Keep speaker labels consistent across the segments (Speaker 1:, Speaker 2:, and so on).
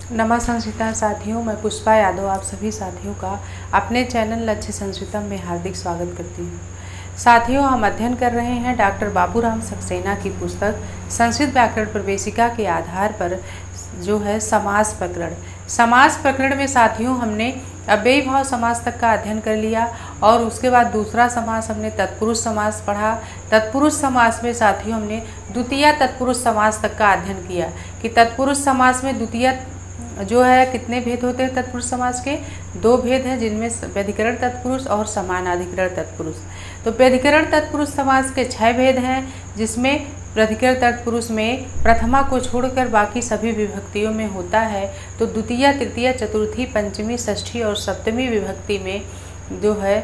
Speaker 1: नमः संस्कृता साथियों, मैं पुष्पा यादव आप सभी साथियों का अपने चैनल लक्ष्य संस्कृतम में हार्दिक स्वागत करती हूँ। साथियों, हम अध्ययन कर रहे हैं डॉक्टर बाबूराम सक्सेना की पुस्तक संस्कृत व्याकरण प्रवेशिका के आधार पर जो है समास प्रकरण। समास प्रकरण में साथियों हमने अव्ययी भाव समास तक का अध्ययन कर लिया और उसके बाद दूसरा समास हमने तत्पुरुष समास पढ़ा। तत्पुरुष समास में साथियों हमने द्वितीय तत्पुरुष समास तक का अध्ययन किया कि तत्पुरुष समास में द्वितीय जो है कितने भेद होते हैं। तत्पुरुष समास के 2 भेद हैं, जिनमें व्यधिकरण तत्पुरुष और समानाधिकरण तत्पुरुष। तो व्यधिकरण तत्पुरुष समास के 6 भेद हैं, जिसमें व्यधिकरण तत्पुरुष में प्रथमा को छोड़कर बाकी सभी विभक्तियों में होता है। तो द्वितीय, तृतीय, चतुर्थी, पंचमी, षष्ठी और सप्तमी विभक्ति में जो है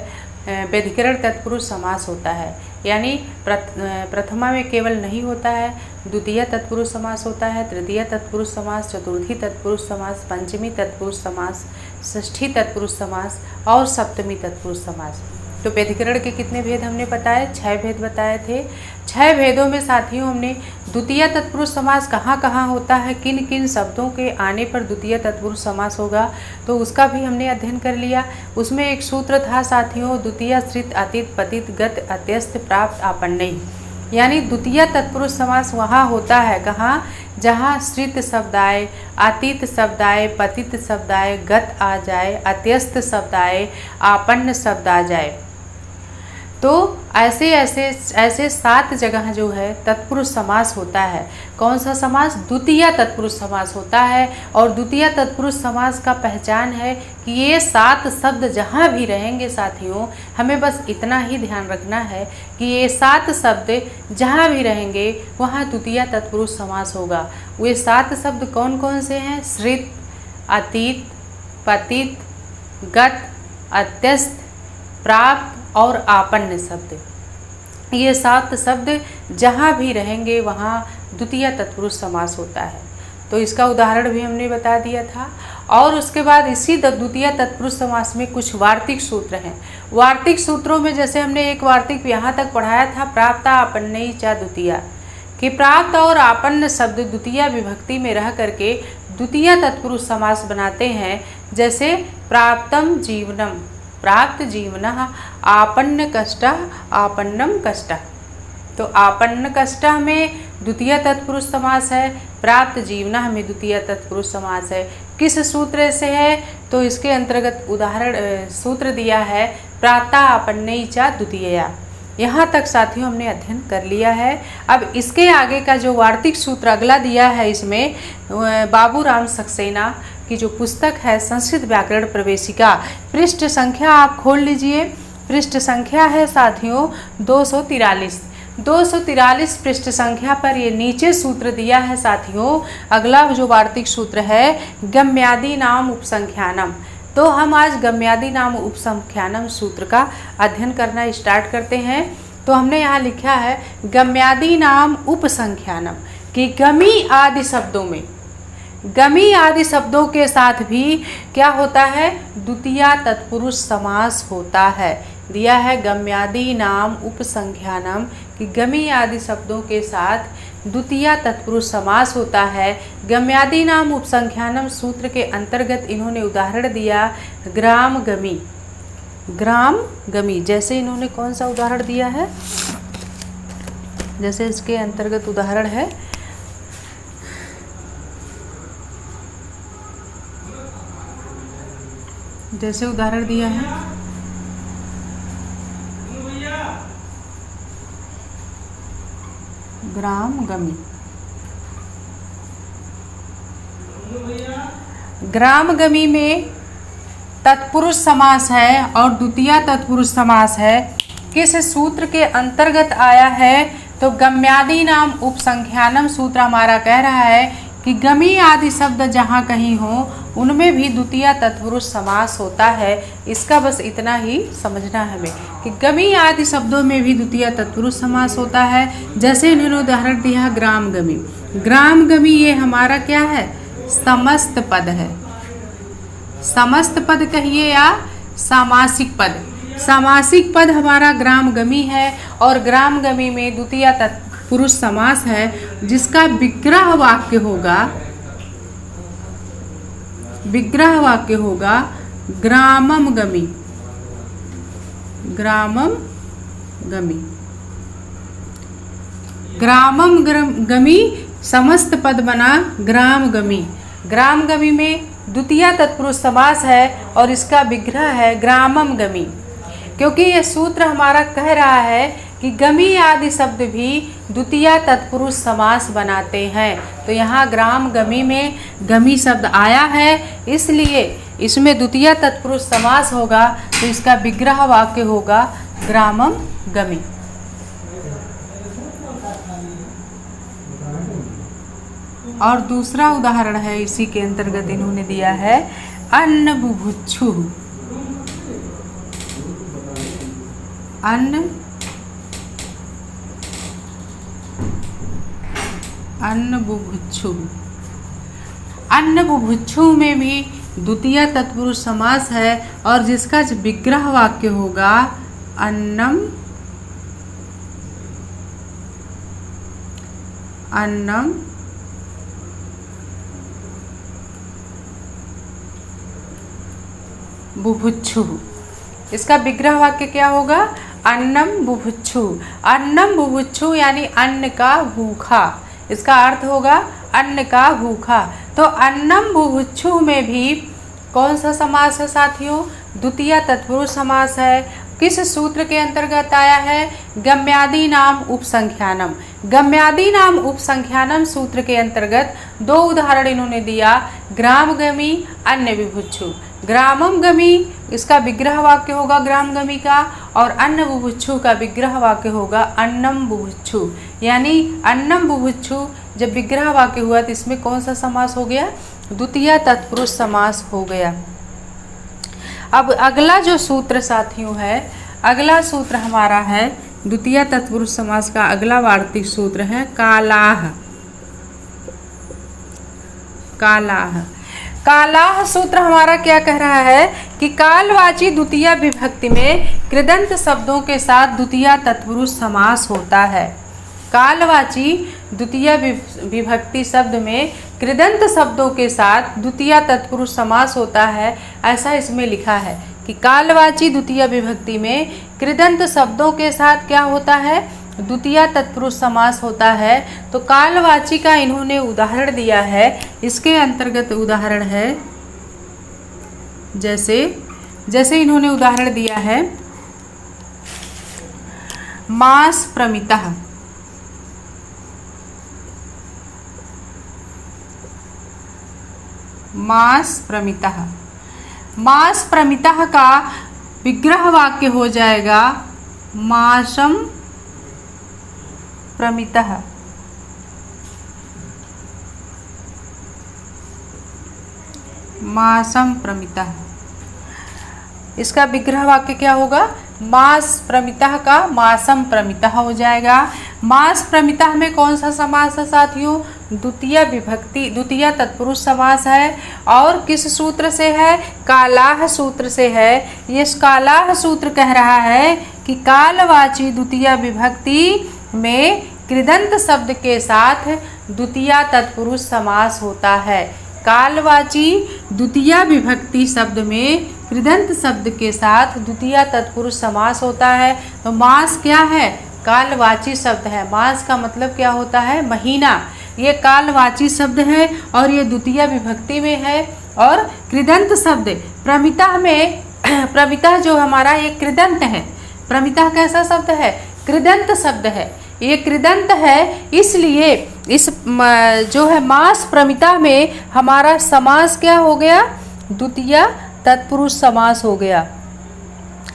Speaker 1: व्यधिकरण तत्पुरुष समास होता है। यानी प्रथमा में केवल नहीं होता है, द्वितीय तत्पुरुष समास होता है, तृतीय तत्पुरुष समास, चतुर्थी तत्पुरुष समास, पंचमी तत्पुरुष समास, षष्ठी तत्पुरुष समास और सप्तमी तत्पुरुष समास। तो व्यधिकरण के कितने भेद हमने बताए? 6 भेद बताए थे। 6 भेदों में साथियों हमने द्वितीय तत्पुरुष समास कहाँ कहाँ होता है, किन किन शब्दों के आने पर द्वितीय तत्पुरुष समास होगा, तो उसका भी हमने अध्ययन कर लिया। उसमें एक सूत्र था साथियों, द्वितीय श्रित अतीत पतित गत अत्यस्त प्राप्त आपन्नई। यानी द्वितीय तत्पुरुष समास वहाँ होता है कहाँ, जहाँ श्रित शब्द आए, अतीत शब्द आए, पतित शब्द आए, गत आ जाए, अत्यस्त शब्द आए, आपन्न शब्द आ जाए। तो ऐसे 7 जगह जो है तत्पुरुष समास होता है। कौन सा समास? द्वितीय तत्पुरुष समास होता है। और द्वितीय तत्पुरुष समास का पहचान है कि ये 7 शब्द जहाँ भी रहेंगे साथियों, हमें बस इतना ही ध्यान रखना है कि ये 7 शब्द जहाँ भी रहेंगे वहाँ द्वितीय तत्पुरुष समास होगा। वे 7 शब्द कौन कौन से हैं? श्रित, अतीत, पतित, गत, अत्यस्त, प्राप्त और आपन्न शब्द। ये 7 शब्द जहाँ भी रहेंगे वहाँ द्वितीय तत्पुरुष समास होता है। तो इसका उदाहरण भी हमने बता दिया था। और उसके बाद इसी द्वितीय तत्पुरुष समास में कुछ वार्तिक सूत्र हैं। वार्तिक सूत्रों में जैसे हमने एक वार्तिक यहाँ तक पढ़ाया था, प्राप्ता आपन्नई च द्वितीया, कि प्राप्त और आपन्न शब्द द्वितीय विभक्ति में रह करके द्वितीय तत्पुरुष समास बनाते हैं। जैसे प्राप्तम जीवनम, प्राप्त जीवनः, आपन्न कष्टः, आपन्नम कष्टः। तो आपन्न कष्टः में द्वितीय तत्पुरुष समास है, प्राप्त जीवनः में द्वितीय तत्पुरुष समास है। किस सूत्र से है? तो इसके अंतर्गत उदाहरण सूत्र दिया है, प्राप्ता आपन्नई च द्वितीया। यहाँ तक साथियों हमने अध्ययन कर लिया है। अब इसके आगे का जो वार्तिक सूत्र अगला दिया है, इसमें बाबूराम सक्सेना की जो पुस्तक है संस्कृत व्याकरण प्रवेशिका, पृष्ठ संख्या आप खोल लीजिए। पृष्ठ संख्या है साथियों 243। 243 पृष्ठ संख्या पर ये नीचे सूत्र दिया है साथियों। अगला जो वार्तिक सूत्र है गम्यादि नाम उपसंख्यानम। तो हम आज गम्यादि नाम उपसंख्यानम सूत्र का अध्ययन करना स्टार्ट करते हैं। तो हमने यहाँ लिखा है गम्यादि नाम उपसंख्यानम, कि गमी आदि शब्दों में, गमी आदि शब्दों के साथ भी क्या होता है? द्वितीय तत्पुरुष समास होता है। दिया है गम्यादि नाम उपसंख्यानम, कि गमी आदि शब्दों के साथ द्वितीय तत्पुरुष समास होता है। गम्यादि नाम उपसंख्यानम सूत्र के अंतर्गत इन्होंने उदाहरण दिया ग्राम गमी। ग्राम गमी, जैसे इन्होंने कौन सा उदाहरण दिया है? जैसे इसके अंतर्गत उदाहरण है जैसे उदाहरण दिया है ग्राम गमी। ग्राम गमी में तत्पुरुष समास है और द्वितीय तत्पुरुष समास है। किस सूत्र के अंतर्गत आया है? तो गम्यादि नाम उपसंख्यानम सूत्र हमारा कह रहा है कि गमी आदि शब्द जहाँ कहीं हो उनमें भी द्वितीय तत्पुरुष समास होता है। इसका बस इतना ही समझना है हमें कि गमी आदि शब्दों में भी द्वितीय तत्पुरुष समास होता है। जैसे इन्होंने उदाहरण दिया ग्राम गमी। ग्राम गमी ये हमारा क्या है? समस्त पद है। समस्त पद कहिए या सामासिक पद। सामासिक पद हमारा ग्राम गमी है और ग्राम गमी में द्वितीय तत्पुरुष समास है, जिसका विग्रह वाक्य होगा विग्रह वाक्य होगा ग्रामम गमी। ग्रामम गमी। ग्रामम गमी समस्त पद बना ग्राम गमी। ग्राम गमी में द्वितीय तत्पुरुष समास है और इसका विग्रह है ग्रामम गमी, क्योंकि यह सूत्र हमारा कह रहा है कि गमी आदि शब्द भी द्वितीय तत्पुरुष समास बनाते हैं। तो यहाँ ग्राम गमी में गमी शब्द आया है, इसलिए इसमें द्वितीय तत्पुरुष समास होगा, तो इसका विग्रह वाक्य होगा ग्रामम गमी। और दूसरा उदाहरण है, इसी के अंतर्गत इन्होंने दिया है अन्न बुभुक्षु। अन्न बुभुक्षु। अन्न बुभुक्षु में भी द्वितीय तत्पुरुष समास है और जिसका विग्रह वाक्य होगा अन्नम अन्नम बुभुक्षु। इसका विग्रह वाक्य क्या होगा? अन्नम बुभुक्षु। अन्नम बुभुक्षु यानी अन्न का भूखा, इसका अर्थ होगा अन्न का भूखा। तो अन्नम बुभुक्षु में भी कौन सा समास है साथियों? द्वितीय तत्पुरुष समास है। किस सूत्र के अंतर्गत आया है? गम्यादि नाम उपसंख्यानम। गम्यादि नाम उपसंख्यानम सूत्र के अंतर्गत दो उदाहरण इन्होंने दिया, ग्राम गमी, अन्न बुभुक्षु। ग्रामम गमी इसका विग्रह वाक्य होगा ग्राम गमी का, और अन्न बुभुक्षु का विग्रह वाक्य होगा अन्नम बुभुक्षु। यानी अन्नम बुभुक्षु जब विग्रह वाक्य हुआ तो इसमें कौन सा समास हो गया? द्वितीय तत्पुरुष समास हो गया। अब अगला जो सूत्र साथियों है, अगला सूत्र हमारा है द्वितीय तत्पुरुष समास का अगला वार्तिक सूत्र है कालाह। कालाह। कालाह सूत्र हमारा क्या कह रहा है कि कालवाची द्वितीय विभक्ति में कृदंत शब्दों के साथ द्वितीय तत्पुरुष समास होता है। कालवाची द्वितीय विभक्ति शब्द में कृदंत शब्दों के साथ द्वितीय तत्पुरुष समास होता है, ऐसा इसमें लिखा है कि कालवाची द्वितीय विभक्ति में कृदंत शब्दों के साथ क्या होता है? द्वितीय तत्पुरुष समास होता है। तो कालवाची का इन्होंने उदाहरण दिया है, इसके अंतर्गत उदाहरण है जैसे इन्होंने उदाहरण दिया है मास प्रमितः। मास प्रमितः। मास प्रमितः का विग्रह वाक्य हो जाएगा मासम प्रमितः। मासम प्रमितः। इसका विग्रह वाक्य क्या होगा? मास प्रमितः का मासम प्रमितः हो जाएगा। मास प्रमितः में कौन सा समास है साथियों? द्वितीय विभक्ति द्वितीय तत्पुरुष समास है। और किस सूत्र से है? कालाह सूत्र से है। ये कालाह सूत्र कह रहा है कि कालवाची द्वितीय विभक्ति में कृदंत शब्द के साथ द्वितीय तत्पुरुष समास होता है। कालवाची द्वितीय विभक्ति शब्द में कृदंत शब्द के साथ द्वितीय तत्पुरुष समास होता है। तो मास क्या है? कालवाची शब्द है। मास का मतलब क्या होता है? महीना। ये कालवाची शब्द है और ये द्वितीय विभक्ति में है। और कृदंत शब्द प्रमितः में, प्रमितः जो हमारा ये कृदंत है। प्रमितः कैसा शब्द है? कृदंत शब्द है। ये कृदंत है, इसलिए इस जो है मास प्रमितः में हमारा समास क्या हो गया? द्वितीय तत्पुरुष समास हो गया।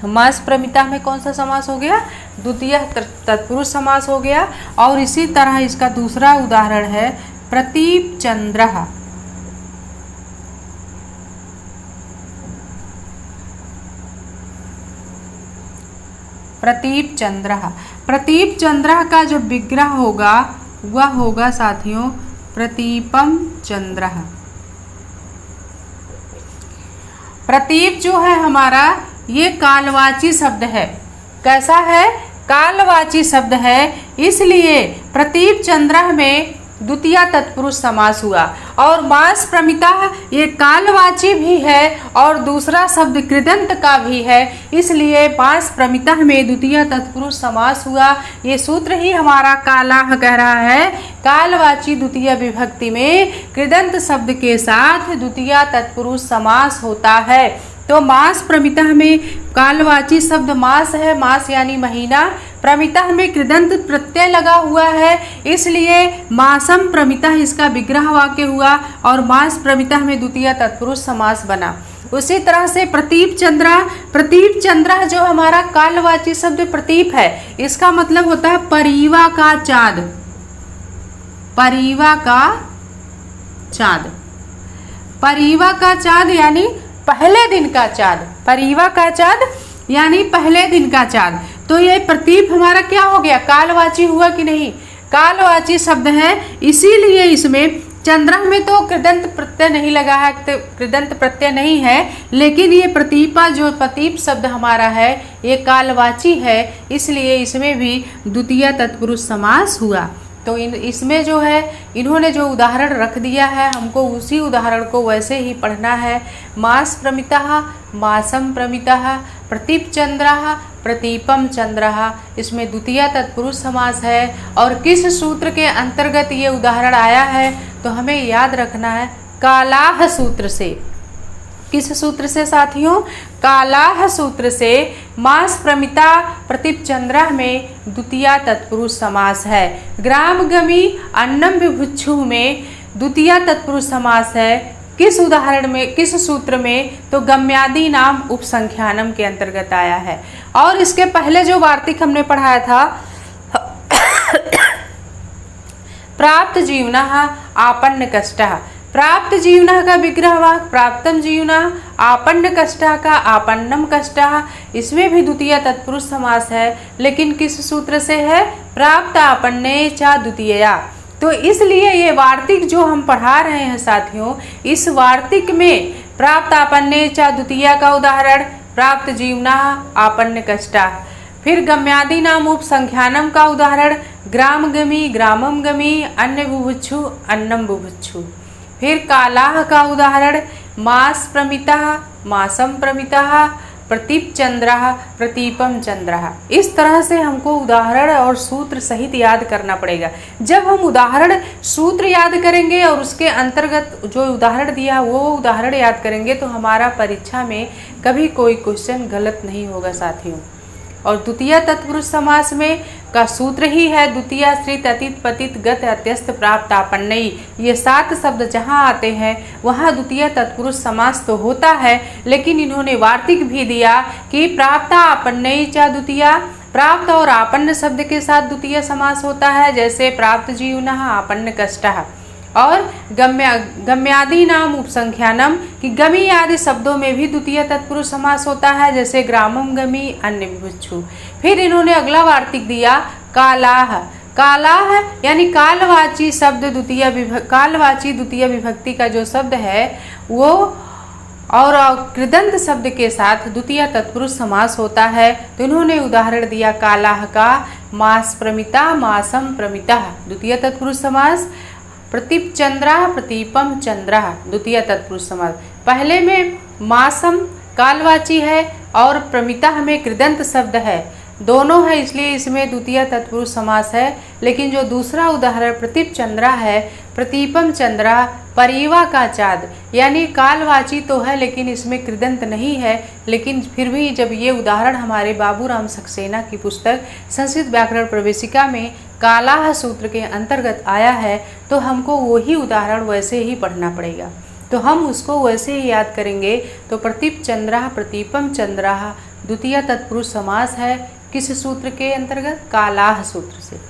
Speaker 1: मास प्रमितः में कौन सा समास हो गया? द्वितीय तत्पुरुष समास हो गया। और इसी तरह इसका दूसरा उदाहरण है प्रतीप चंद्रः। प्रतीप चंद्रः। प्रतीप चंद्रः का जो विग्रह होगा वह होगा साथियों प्रतीपम चंद्रः। प्रतीप जो है हमारा ये कालवाची शब्द है। कैसा है? कालवाची शब्द है, इसलिए प्रतीप चंद्रः में द्वितीया तत्पुरुष समास हुआ। और मास प्रमिता ये कालवाची भी है और दूसरा शब्द कृदंत का भी है, इसलिए मास प्रमिता में द्वितीया तत्पुरुष समास हुआ। ये सूत्र ही हमारा कालाह कह रहा है कालवाची द्वितीय विभक्ति में कृदंत शब्द के साथ द्वितीया तत्पुरुष समास होता है। तो मास प्रमिता में कालवाची शब्द मास है, मास यानी महीना, प्रमिता में कृदंत प्रत्यय लगा हुआ है, इसलिए मासम प्रमिता इसका विग्रह वाक्य हुआ और मास प्रमिता में द्वितीय तत्पुरुष समास बना। उसी तरह से प्रतीप चंद्रा, प्रतीप चंद्रा जो हमारा कालवाची शब्द प्रतीप है, इसका मतलब होता है परिवा का चाँद, परिवा का चाँद, परिवा का चाँद यानी पहले दिन का चाँद, परिवा का चाँद यानी पहले दिन का चाँद। तो ये प्रतीप हमारा क्या हो गया, कालवाची हुआ कि नहीं, कालवाची शब्द है, इसीलिए इसमें चंद्रा में तो कृदंत प्रत्यय नहीं लगा है, कृदंत प्रत्यय नहीं है, लेकिन ये प्रतीपा जो प्रतीप शब्द हमारा है ये कालवाची है, इसलिए इसमें भी द्वितीय तत्पुरुष समास हुआ। तो इसमें जो है इन्होंने जो उदाहरण रख दिया है हमको उसी उदाहरण को वैसे ही पढ़ना है। मास प्रमिता, मासम प्रमिता, प्रतीप चंद्रा, प्रतीपम चंद्रा, इसमें द्वितीय तत्पुरुष समास है। और किस सूत्र के अंतर्गत ये उदाहरण आया है तो हमें याद रखना है कालाह सूत्र से। किस सूत्र से साथियों, कालाह सूत्र से मास प्रमिता प्रतीप चंद्रा में द्वितीया तत्पुरुष समास है। ग्रामगमी अन्नम विभुच्छु में द्वितीया तत्पुरुष समास है। किस उदाहरण में, किस सूत्र में, तो गम्यादि नाम उपसंख्यानम के अंतर्गत आया है। और इसके पहले जो वार्तिक हमने पढ़ाया था प्राप्त जीवना आपन्न कष्टः, प्राप्त जीवना का विग्रह वाक्य प्राप्तम जीवना, आपन्न कष्टः का आपन्नम कष्टः, इसमें भी द्वितीय तत्पुरुष समास है, लेकिन किस सूत्र से है, प्राप्त आपन्ने च द्वितीया। तो इसलिए ये वार्तिक जो हम पढ़ा रहे हैं साथियों, इस वार्तिक में प्राप्त आपन्ने च द्वितीया का उदाहरण प्राप्त जीवना आपन्न कष्टः, फिर गम्यादि नाम उपसंख्यानम का उदाहरण ग्रामगमी ग्रामम गमी, अन्न बुभुच्छु अन्नम बुभुच्छु, फिर कालाह का उदाहरण मास प्रमिता, मासम प्रमिता, प्रतीप चंद्रा, प्रतीपम चंद्रा। इस तरह से हमको उदाहरण और सूत्र सहित याद करना पड़ेगा। जब हम उदाहरण सूत्र याद करेंगे और उसके अंतर्गत जो उदाहरण दिया वो उदाहरण याद करेंगे तो हमारा परीक्षा में कभी कोई क्वेश्चन गलत नहीं होगा साथियों। और द्वितीय तत्पुरुष समास में का सूत्र ही है द्वितीय श्रित अतीत पतित गत अत्यस्त प्राप्त आपन्नई। ये 7 शब्द जहाँ आते हैं वहाँ द्वितीय तत्पुरुष समास तो होता है, लेकिन इन्होंने वार्तिक भी दिया कि प्राप्त आपन्नई च द्वितीय, प्राप्त और आपन्न शब्द के साथ द्वितीय समास होता है, जैसे प्राप्त जीवनः आपन्न कष्टः। और गम्यादि नाम उपसंख्यानम कि गमी आदि शब्दों में भी द्वितीय तत्पुरुष समास होता है, जैसे ग्रामम गमी अन्य विभुच्छु। फिर इन्होंने अगला वार्तिक दिया कालाह, कालाह यानी कालवाची शब्द कालवाची द्वितीय विभक्ति का जो शब्द है वो और कृदंत शब्द के साथ द्वितीय तत्पुरुष समास होता है। तो इन्होंने उदाहरण दिया कालाह का मास प्रमिता, मासम प्रमिता द्वितीय तत्पुरुष समास, प्रतीप चंद्रा, प्रतीपम चंद्रा द्वितीय तत्पुरुष समास। पहले में मासम कालवाची है और प्रमिता में कृदंत शब्द है, दोनों है, इसलिए इसमें द्वितीय तत्पुरुष समास है। लेकिन जो दूसरा उदाहरण प्रतीप चंद्रा है, प्रतीपम चंद्रा परिवा का चाँद, यानी कालवाची तो है लेकिन इसमें कृदंत नहीं है, लेकिन फिर भी जब ये उदाहरण हमारे बाबूराम सक्सेना की पुस्तक संस्कृत व्याकरण प्रवेशिका में कालाह सूत्र के अंतर्गत आया है तो हमको वही उदाहरण वैसे ही पढ़ना पड़ेगा। तो हम उसको वैसे ही याद करेंगे। तो प्रतीप चंद्रा, प्रतीपम चंद्रा द्वितीय तत्पुरुष समास है, किस सूत्र के अंतर्गत, कालाह सूत्र से।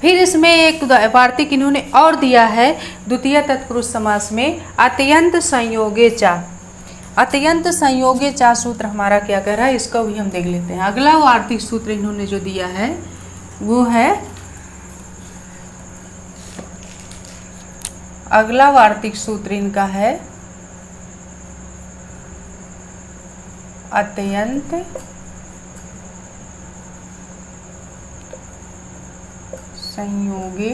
Speaker 1: फिर इसमें एक वार्तिक इन्होंने और दिया है द्वितीय तत्पुरुष समास में अत्यंत संयोगे चा, अत्यंत संयोगे चा सूत्र हमारा क्या कह रहा है इसको भी हम देख लेते हैं। अगला वार्तिक सूत्र इन्होंने जो दिया है वो है, अगला वार्तिक सूत्र इनका है अत्यंत संयोगे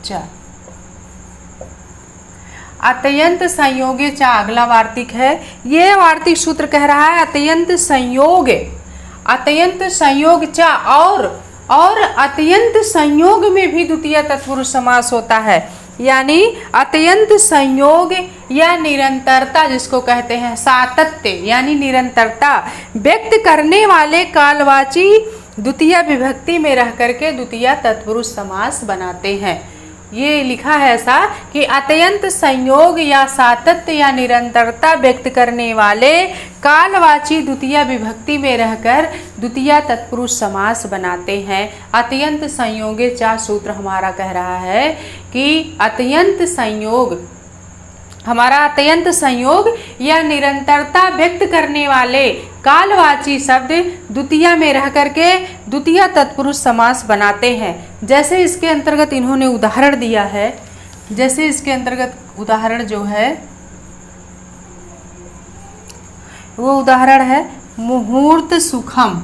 Speaker 1: च। अत्यंत संयोगे चा अगला वार्तिक है। ये वार्तिक सूत्र कह रहा है अत्यंत संयोग, अत्यंत संयोग चा और अत्यंत संयोग में भी द्वितीय तत्पुरुष समास होता है, यानी अत्यंत संयोग या निरंतरता जिसको कहते हैं, सातत्य यानी निरंतरता व्यक्त करने वाले कालवाची द्वितीय विभक्ति में रह करके द्वितीय तत्पुरुष समास बनाते हैं। ये लिखा है ऐसा कि अत्यंत संयोग या सातत्य या निरंतरता व्यक्त करने वाले कालवाची द्वितीय विभक्ति में रहकर द्वितीय तत्पुरुष समास बनाते हैं। अत्यंत संयोगे चा सूत्र हमारा कह रहा है कि अत्यंत संयोग, हमारा अत्यंत संयोग या निरंतरता व्यक्त करने वाले कालवाची शब्द द्वितीय में रह करके द्वितीय तत्पुरुष समास बनाते हैं। जैसे इसके अंतर्गत इन्होंने उदाहरण दिया है, जैसे इसके अंतर्गत उदाहरण जो है वो उदाहरण है मुहूर्त सुखम।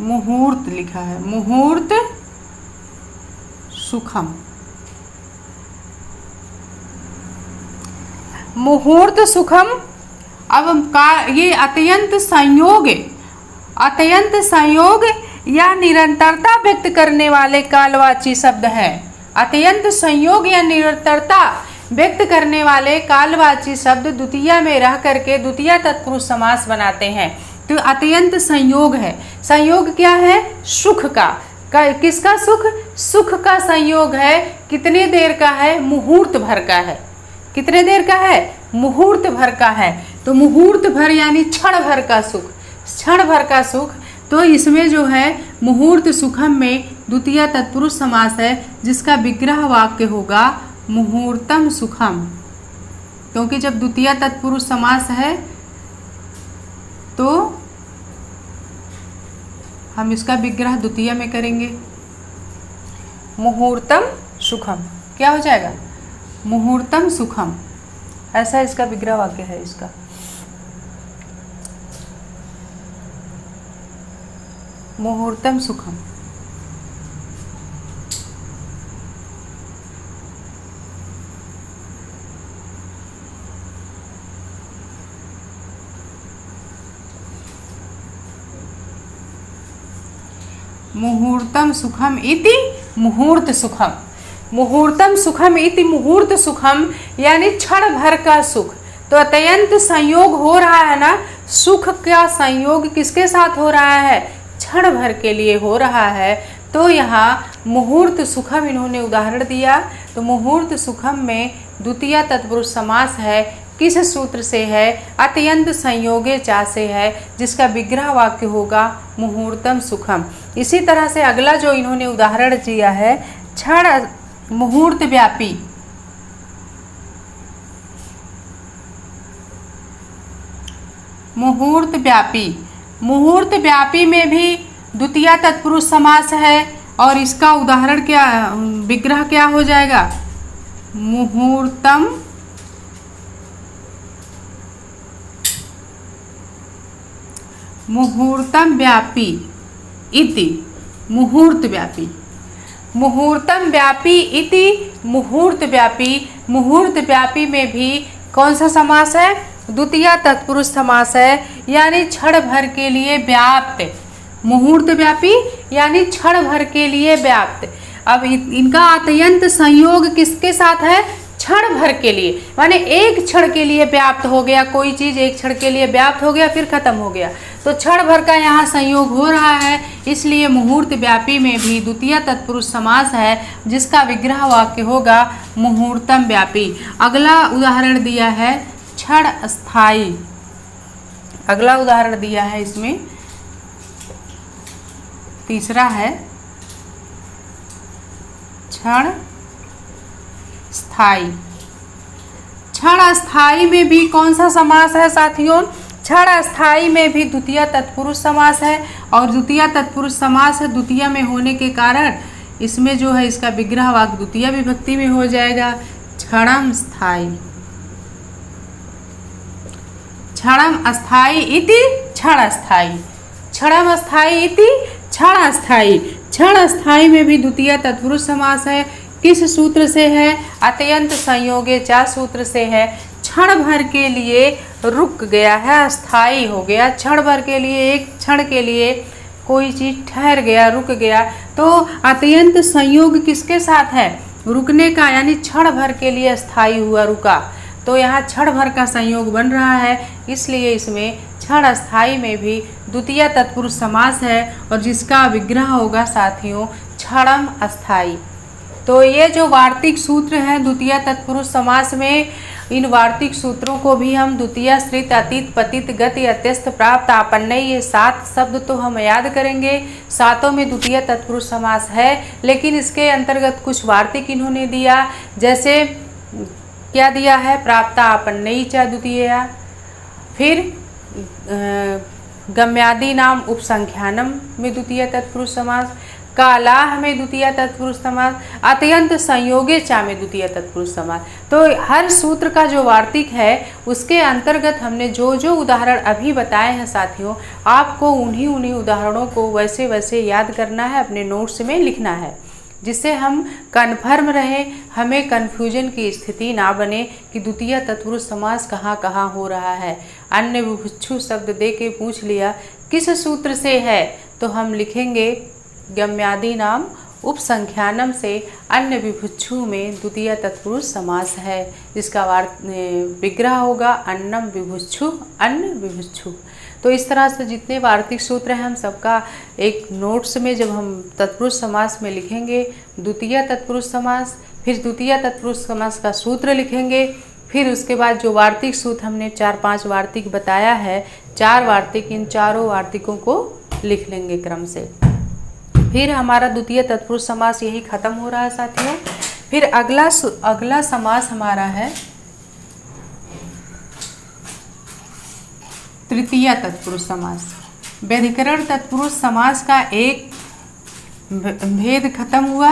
Speaker 1: मुहूर्त लिखा है, मुहूर्त सुखम, मुहूर्त सुखम। अब ये अत्यंत संयोग या निरंतरता व्यक्त करने वाले कालवाची शब्द है। अत्यंत संयोग या निरंतरता व्यक्त करने वाले कालवाची शब्द द्वितीय में रह करके द्वितीय तत्पुरुष समास बनाते हैं। तो अत्यंत संयोग है, संयोग क्या है? सुख का किसका सुख? सुख का संयोग है। कितने देर का है? मुहूर्त भर का है। कितने देर का है? मुहूर्त भर का है। तो मुहूर्त भर यानी क्षण भर का सुख, क्षण भर का सुख। तो इसमें जो है मुहूर्त सुखम में द्वितीय तत्पुरुष समास है, जिसका विग्रह वाक्य होगा मुहूर्तम सुखम। क्योंकि जब द्वितीय तत्पुरुष समास है तो हम इसका विग्रह द्वितीय में करेंगे, मुहूर्तम सुखम। क्या हो जाएगा? मुहूर्तम सुखम, ऐसा इसका विग्रह वाक्य है इसका। मुहूर्तम सुखम। मुहूर्तम सुखम इति मुहूर्त सुखम। मुहूर्तम सुखम इति मुहूर्त सुखम यानी क्षण भर का सुख। तो अत्यंत संयोग हो रहा है ना, सुख का संयोग किसके साथ हो रहा है? क्षण भर के लिए हो रहा है। तो यहाँ मुहूर्त सुखम इन्होंने उदाहरण दिया। तो मुहूर्त सुखम में द्वितीय तत्पुरुष समास है। किस सूत्र से है? अत्यंत संयोगे चा से है, जिसका विग्रह वाक्य होगा मुहूर्तम सुखम। इसी तरह से अगला जो इन्होंने उदाहरण दिया है क्षण मुहूर्त व्यापी। मुहूर्त व्यापी, मुहूर्त व्यापी में भी द्वितीय तत्पुरुष समास है और इसका उदाहरण क्या, विग्रह क्या हो जाएगा? मुहूर्तम मुहूर्तम व्यापी इति मुहूर्त व्यापी। मुहूर्तम व्यापी इति मुहूर्त व्यापी। मुहूर्त व्यापी में भी कौन सा समास है? द्वितीय तत्पुरुष समास है, यानी क्षण भर के लिए व्याप्त। मुहूर्त व्यापी यानी क्षण भर के लिए व्याप्त। अब इनका अत्यंत संयोग किसके साथ है? क्षण भर के लिए, माने एक क्षण के लिए व्याप्त हो गया, कोई चीज एक क्षण के लिए व्याप्त हो गया फिर खत्म हो गया। तो क्षण भर का यहाँ संयोग हो रहा है, इसलिए मुहूर्त व्यापी में भी द्वितीय तत्पुरुष समास है, जिसका विग्रह वाक्य होगा मुहूर्तम व्यापी। अगला उदाहरण दिया है क्षण स्थायी। अगला उदाहरण दिया है इसमें तीसरा है क्षण स्थायी। क्षण स्थायी में भी कौन सा समास है साथियों? क्षण स्थायी में भी द्वितीय तत्पुरुष समास है, और द्वितीय तत्पुरुष समास है द्वितीय में होने के कारण इसमें जो है इसका विग्रह वाक्य द्वितीय विभक्ति में हो जाएगा क्षणम स्थायी। क्षणम अस्थायी इति क्षण स्थायी। क्षणम अस्थाई इति क्षण अस्थाई। क्षण अस्थाई में भी द्वितीय तत्पुरुष समास है। किस सूत्र से है? अत्यंत संयोगे चा सूत्र से है। क्षण भर के लिए रुक गया है, अस्थाई हो गया। क्षण भर के लिए, एक क्षण के लिए कोई चीज़ ठहर गया, रुक गया, तो अत्यंत संयोग किसके साथ है? रुकने का, यानी क्षण भर के लिए अस्थाई हुआ, रुका। तो यहाँ क्षण भर का संयोग बन रहा है, इसलिए इसमें क्षण अस्थाई में भी द्वितीय तत्पुरुष समास है और जिसका विग्रह होगा साथियों क्षणम अस्थाई। तो ये जो वार्तिक सूत्र हैं द्वितीय तत्पुरुष समास में, इन वार्तिक सूत्रों को भी हम द्वितीय श्रित अतीत पतित गति अत्यस्त प्राप्त आपन्न, ये 7 शब्द तो हम याद करेंगे। 7 में द्वितीय तत्पुरुष समास है, लेकिन इसके अंतर्गत कुछ वार्तिक इन्होंने दिया। जैसे क्या दिया है? प्राप्त आपन्न च द्वितीय, फिर गम्यादि नाम उपसंख्यानम में द्वितीय तत्पुरुष समास, कालाह में द्वितीय तत्पुरुष समास, अत्यंत संयोगे चा में द्वितीय तत्पुरुष समास। तो हर सूत्र का जो वार्तिक है उसके अंतर्गत हमने जो जो उदाहरण अभी बताए हैं साथियों, आपको उन्हीं उदाहरणों को वैसे वैसे याद करना है, अपने नोट्स में लिखना है, जिससे हम कन्फर्म रहें, हमें कन्फ्यूजन की स्थिति ना बने कि द्वितीय तत्पुरुष समास कहाँ कहाँ हो रहा है। अन्य विभुच्छु शब्द दे के पूछ लिया किस सूत्र से है, तो हम लिखेंगे गम्यादि नाम उपसंख्यानम से अन्य विभुच्छु में द्वितीय तत्पुरुष समास है। इसका विग्रह होगा अन्नम विभुच्छु, अन्न विभुच्छु। तो इस तरह से जितने वार्तिक सूत्र हैं हम सबका एक नोट्स में जब हम तत्पुरुष समास में लिखेंगे द्वितीय तत्पुरुष समास, फिर द्वितीय तत्पुरुष समास का सूत्र लिखेंगे, फिर उसके बाद जो वार्तिक सूत्र हमने 4-5 वार्तिक बताया है, 4 वार्तिक, इन चारों वार्तिकों को लिख लेंगे क्रम से। फिर हमारा द्वितीय तत्पुरुष समास यही खत्म हो रहा है साथियों। फिर अगला समास हमारा है तृतीय तत्पुरुष समास। व्यधिकरण तत्पुरुष समास का एक भेद खत्म हुआ,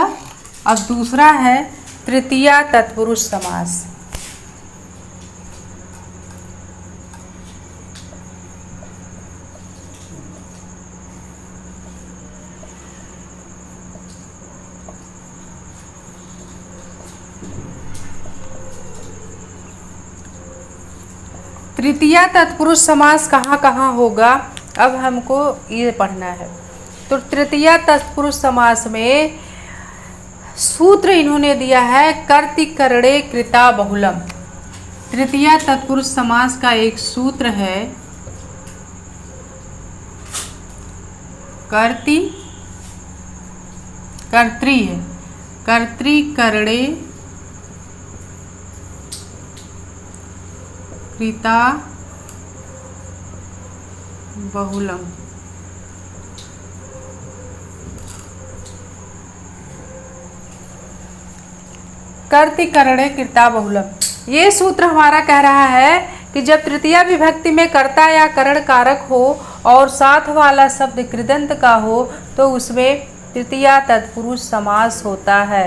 Speaker 1: अब दूसरा है तृतीय तत्पुरुष समास। तृतीय तत्पुरुष समास कहाँ कहाँ होगा, अब हमको ये पढ़ना है। तो तृतीय तत्पुरुष समास में सूत्र इन्होंने दिया है कर्ति करणे कृता बहुलम। तृतीय तत्पुरुष समास का एक सूत्र है कर्ति, कर्त्री है, कर्त्री करणे कृता बहुलम। कर्ति करणे कृता बहुलम। ये सूत्र हमारा कह रहा है कि जब तृतीया विभक्ति में कर्ता या करण कारक हो और साथ वाला शब्द कृदंत का हो तो उसमें तृतीय तत्पुरुष समास होता है।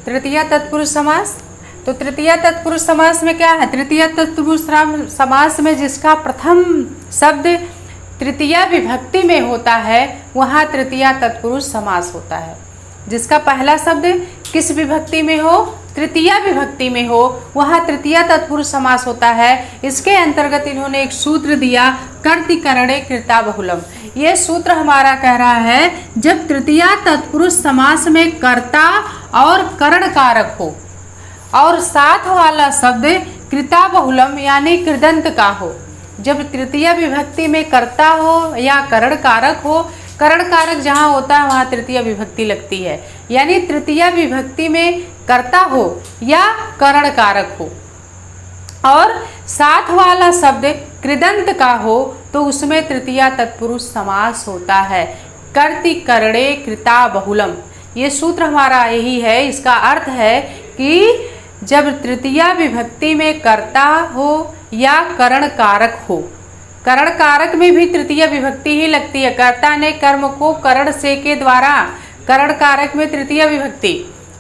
Speaker 1: तृतीय तत्पुरुष समास, तो तृतीय तत्पुरुष समास में क्या है? तृतीय तत्पुरुष समास में जिसका प्रथम शब्द तृतीया विभक्ति में होता है वहाँ तृतीय तत्पुरुष समास होता है। जिसका पहला शब्द किस विभक्ति में हो? तृतीया विभक्ति में हो, वहाँ तृतीय तत्पुरुष समास होता है। इसके अंतर्गत इन्होंने एक सूत्र दिया कर्ति करणे कृता बहुलम। ये सूत्र हमारा कह रहा है जब तृतीय तत्पुरुष समास में कर्ता और करण कारक हो और साथ वाला शब्द कृता बहुलम यानी कृदंत का हो। जब तृतीय विभक्ति में कर्ता हो या करण कारक हो, करण कारक जहाँ होता है वहाँ तृतीय विभक्ति लगती है, यानी तृतीय विभक्ति में कर्ता हो या करण कारक हो और साथ वाला शब्द कृदंत का हो तो उसमें तृतीय तत्पुरुष समास होता है। कर्ति करणे कृता बहुलम, ये सूत्र हमारा यही है। इसका अर्थ है कि जब तृतीय विभक्ति में कर्ता हो या करण कारक हो, करण कारक में भी तृतीय विभक्ति ही लगती है। कर्ता ने कर्म को करण से के द्वारा करण कारक में तृतीय विभक्ति,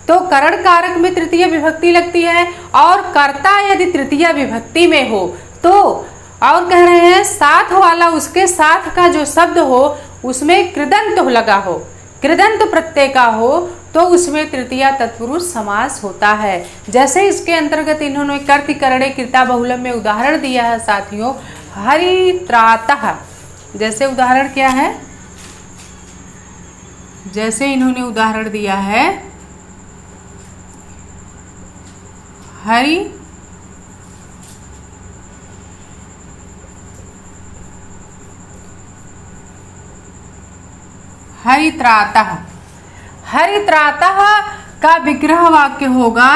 Speaker 1: तो करण कारक में तृतीय विभक्ति लगती है और कर्ता यदि तृतीय विभक्ति में हो तो, और कह रहे हैं साथ वाला उसके साथ का जो शब्द हो उसमें कृदंत लगा हो, कृदंत प्रत्यय का हो, तो उसमें तृतीया तत्पुरुष समास होता है। जैसे इसके अंतर्गत इन्होंने कर्ति करणे कृता बहुलम में उदाहरण दिया है साथियों, हरित्रातः, जैसे उदाहरण क्या है, जैसे इन्होंने उदाहरण दिया है हरित्रातः, हरित्रातः का विग्रह वाक्य होगा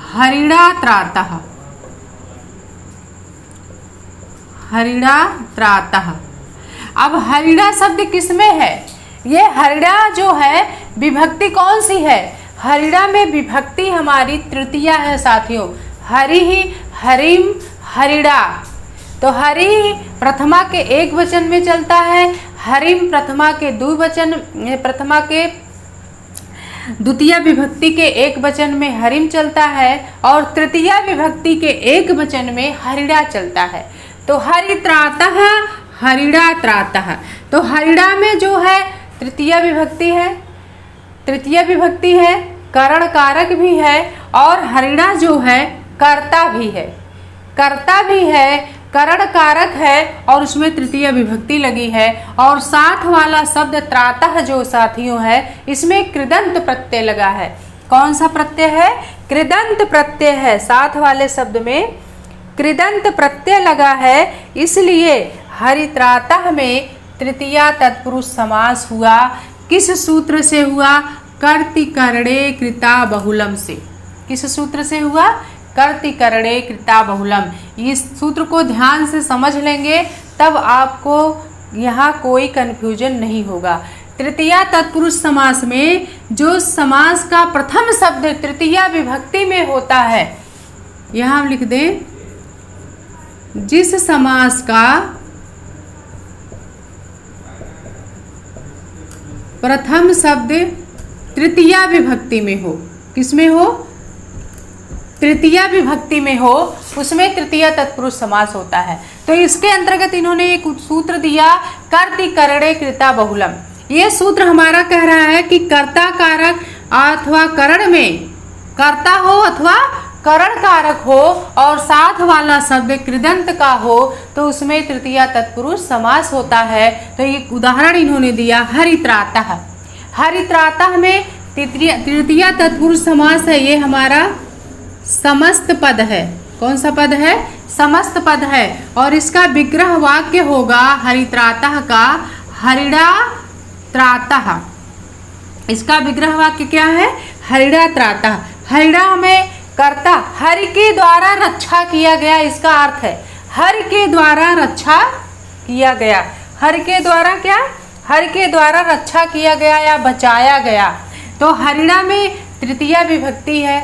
Speaker 1: हरिणात्रातः, हरिणात्रातः। अब हरिणा शब्द किसमें है, ये हरिणा जो है विभक्ति कौन सी है, हरिणा में विभक्ति हमारी तृतीया है साथियों, हरि ही, हरिम, हरिणा। तो हरि प्रथमा के एक वचन में चलता है, हरिम प्रथमा के द्विवचन, प्रथमा के द्वितीय विभक्ति के एक वचन में हरिम चलता है और तृतीय विभक्ति के एक वचन में हरिणा चलता है। तो हरित्रातः, हरिणात्रातः। तो हरिणा में जो है तृतीय विभक्ति है, तृतीय विभक्ति है, करण कारक भी है और हरिणा जो है कर्ता भी है, कर्ता भी है, करण कारक है और उसमें तृतीय विभक्ति लगी है और साथ वाला शब्द त्रातः जो साथियों है इसमें कृदंत प्रत्यय लगा है। कौन सा प्रत्यय है, कृदंत प्रत्यय है, साथ वाले शब्द में कृदंत प्रत्यय लगा है, इसलिए हरित्रातः में तृतीया तत्पुरुष समास हुआ। किस सूत्र से हुआ, कर्ति करणे कृता बहुलम से। किस सूत्र से हुआ, कर्ति करणे कृता बहुलम। इस सूत्र को ध्यान से समझ लेंगे तब आपको यहाँ कोई कन्फ्यूजन नहीं होगा। तृतीया तत्पुरुष समास में जो समास का प्रथम शब्द तृतीया विभक्ति में होता है, यहाँ हम लिख दें, जिस समास का प्रथम शब्द तृतीया विभक्ति में हो, किसमें हो, तृतीया विभक्ति में हो, उसमें तृतीया तत्पुरुष समास होता है। तो इसके अंतर्गत इन्होंने एक सूत्र दिया, कर्ति करणे कृता बहुलम। ये सूत्र हमारा कह रहा है कि कर्ता कारक अथवा करण में कर्ता हो अथवा करण कारक हो और साथ वाला शब्द कृदंत का हो तो उसमें तृतीया तत्पुरुष समास होता है। तो एक उदाहरण इन्होंने दिया हरित्रातः। हरित्रातः में तृतीया तत्पुरुष समास है, ये हमारा समस्त पद है। कौन सा पद है, समस्त पद है और इसका विग्रह वाक्य होगा हरित्रातः का हरिणा त्रातः। इसका विग्रह वाक्य क्या है, हरिणा त्रातः। हरिणा में कर्ता हरि के द्वारा रक्षा किया गया, इसका अर्थ है हरि के द्वारा रक्षा किया गया। हरि के द्वारा क्या, हरि के द्वारा रक्षा किया गया या बचाया गया। तो हरिणा में तृतीया विभक्ति है,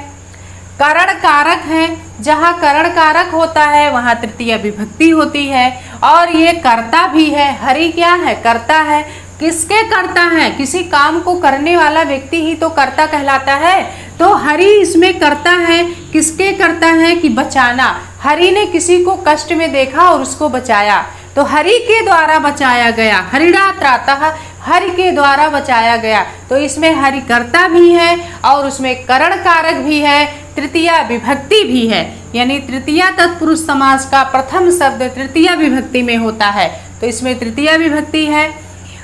Speaker 1: करण कारक है, जहाँ करण कारक होता है वहाँ तृतीय विभक्ति होती है और ये कर्ता भी है। हरि क्या है, कर्ता है। किसके कर्ता है, किसी काम को करने वाला व्यक्ति ही तो कर्ता कहलाता है। तो हरि इसमें कर्ता है, किसके कर्ता है कि बचाना। हरि ने किसी को कष्ट में देखा और उसको बचाया, तो हरि के द्वारा बचाया गया। हरिणा त्रातः, हरि के द्वारा बचाया गया। तो इसमें हरि कर्ता भी है और उसमें करण कारक भी है, तृतीया विभक्ति भी है, यानी तृतीया तत्पुरुष समास का प्रथम शब्द तृतीया विभक्ति में होता है तो इसमें तृतीया विभक्ति है।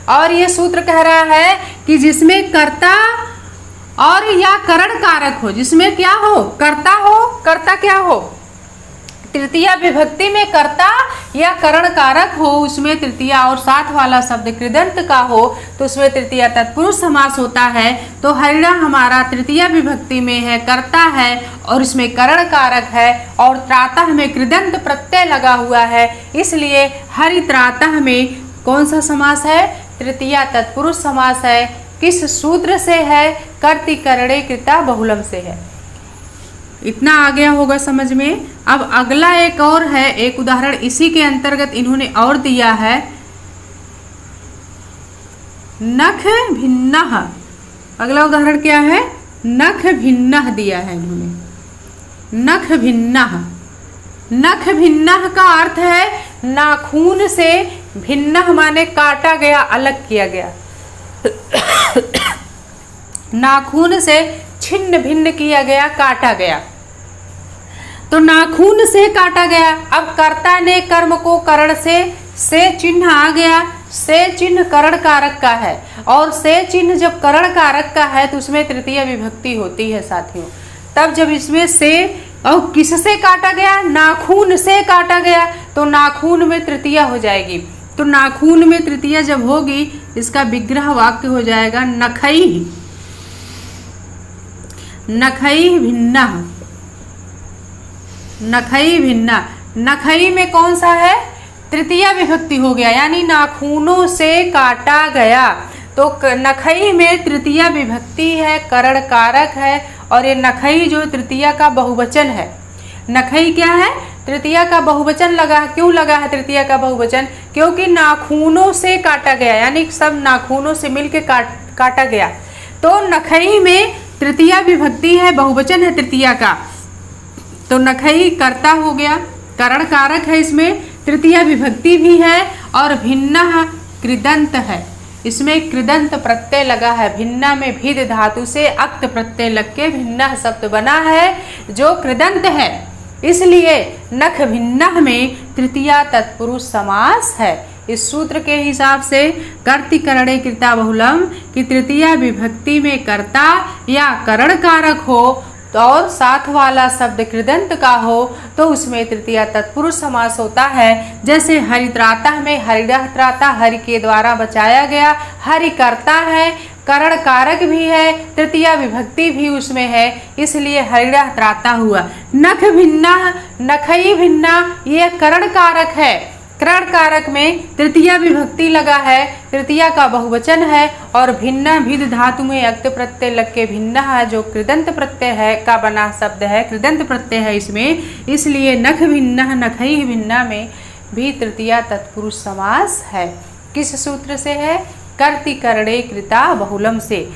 Speaker 1: और ये सूत्र कह रहा है कि जिसमें कर्ता और या करण कारक हो, जिसमें क्या हो, कर्ता हो, कर्ता क्या हो, तृतीया विभक्ति में कर्ता या करण कारक हो, उसमें तृतीया और साथ वाला शब्द कृदंत का हो तो उसमें तृतीया तत्पुरुष समास होता है। तो हरिणा हमारा तृतीया विभक्ति में है, कर्ता है और इसमें करण कारक है और त्रातः में कृदंत प्रत्यय लगा हुआ है, इसलिए हरित्रातः में कौन सा समास है, तृतीया तत्पुरुष समास है। किस सूत्र से है, कर्ति करणे कृता बहुलम से है। इतना आ गया होगा समझ में। अब अगला एक और है, एक उदाहरण इसी के अंतर्गत इन्होंने और दिया है, नख भिन्नः अगला उदाहरण क्या है, नख भिन्नः दिया है इन्होंने, नख भिन्नः। नख भिन्नः का अर्थ है नाखून से, भिन्नः माने काटा गया, अलग किया गया। नाखून से छिन्न भिन्न किया गया, काटा गया। तो नाखून से काटा गया। अब कर्ता ने कर्म को करण से चिन्ह आ गया। से चिन्ह करण कारक का है, और से चिन्ह जब करण कारक का है तो उसमें तृतीय विभक्ति होती है साथियों। तब जब इसमें से और किससे काटा गया, नाखून से काटा गया, तो नाखून में तृतीय हो जाएगी। तो नाखून में तृतीय जब होगी, इसका विग्रह वाक्य हो जाएगा नखैः, नखैः भिन्नः, नखैः भिन्नः। नखैः में कौन सा है, तृतीय विभक्ति हो गया, यानी नाखूनों से काटा गया। तो नखैः में तृतीय विभक्ति है, करण कारक है, और ये नखैः जो तृतीया का बहुवचन है। नखैः क्या है, तृतीया का बहुवचन लगा। क्यों लगा है तृतीया का बहुवचन, क्योंकि नाखूनों से काटा गया, यानी सब नाखूनों से मिलके काटा गया। तो नखैः में तृतीया विभक्ति है, बहुवचन है तृतीया का, तो नखैः कर्ता हो गया, करण कारक है, इसमें तृतीया विभक्ति भी है, और भिन्नः कृदंत है, इसमें कृदंत प्रत्यय लगा है। भिन्ना में भिद धातु से अक्त प्रत्यय लग के भिन्नः शब्द बना है, जो कृदंत है। इसलिए नख भिन्नः में तृतीया तत्पुरुष समास है। इस सूत्र के हिसाब से कर्तिकरणे कृता बहुलम की तृतीया विभक्ति में कर्ता या करण कारक हो और साथ वाला शब्द कृदंत का हो तो उसमें तृतीया तत्पुरुष समास होता है। जैसे हरित्रातः में हरिणः त्राता, हरि के द्वारा बचाया गया, हरि कर्ता है, करण कारक भी है, तृतीया विभक्ति भी उसमें है, इसलिए हरिणः त्राता हुआ। नख भिन्नः, नखैः भिन्नः, ये करण कारक है। करण कारक में तृतीया विभक्ति लगा है, तृतीया का बहुवचन है, और भिन्न भिद धातु में अक्त प्रत्यय लग के भिन्न है, जो कृदंत प्रत्यय है का बना शब्द है, कृदंत प्रत्यय है इसमें, इसलिए नख भिन्नः नखैः भिन्नः में भी तृतीया तत्पुरुष समास है। किस सूत्र से है, कर्तिकरणे कृता बहुलम से।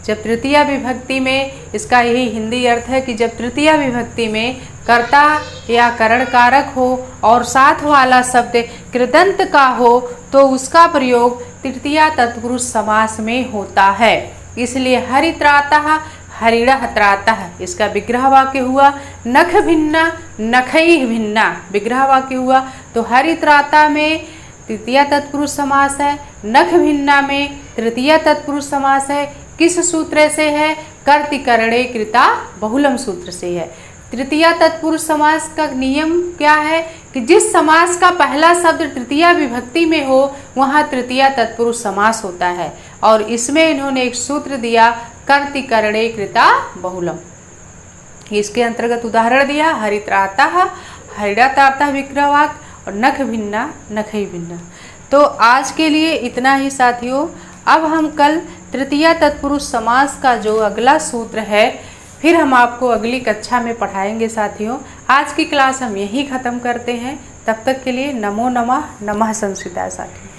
Speaker 1: जब तृतीया विभक्ति में, इसका यही हिंदी अर्थ है कि जब तृतीया विभक्ति में कर्ता या करण कारक हो और साथ वाला शब्द कृदंत का हो तो उसका प्रयोग तृतीया तत्पुरुष समास में होता है। इसलिए हरित्रातः हरिणः त्रातः, इसका विग्रह वाक्य हुआ। नख भिन्ना नखैः भिन्ना, विग्रह वाक्य हुआ। तो हरित्राता में तृतीया तत्पुरुष समास है, नख भिन्ना में तृतीया तत्पुरुष समास है। किस सूत्र से है, कर्तिकरणे कृता बहुलम सूत्र से है। तृतीया तत्पुरुष समास का नियम क्या है कि जिस समास का पहला शब्द तृतीया विभक्ति में हो वहाँ तृतीया तत्पुरुष समास होता है, और इसमें इन्होंने एक सूत्र दिया कर्तिकरणे कृता बहुलम। इसके अंतर्गत उदाहरण दिया हरित्रातः हरिणात्रातः विग्रहवाक्य और नख भिन्ना नखैः भिन्ना। तो आज के लिए इतना ही साथियों। अब हम कल तृतीया तत्पुरुष समास का जो अगला सूत्र है फिर हम आपको अगली कक्षा में पढ़ाएंगे साथियों। आज की क्लास हम यहीं ख़त्म करते हैं। तब तक के लिए नमो नमः, नमः संस्कृताय साथियों।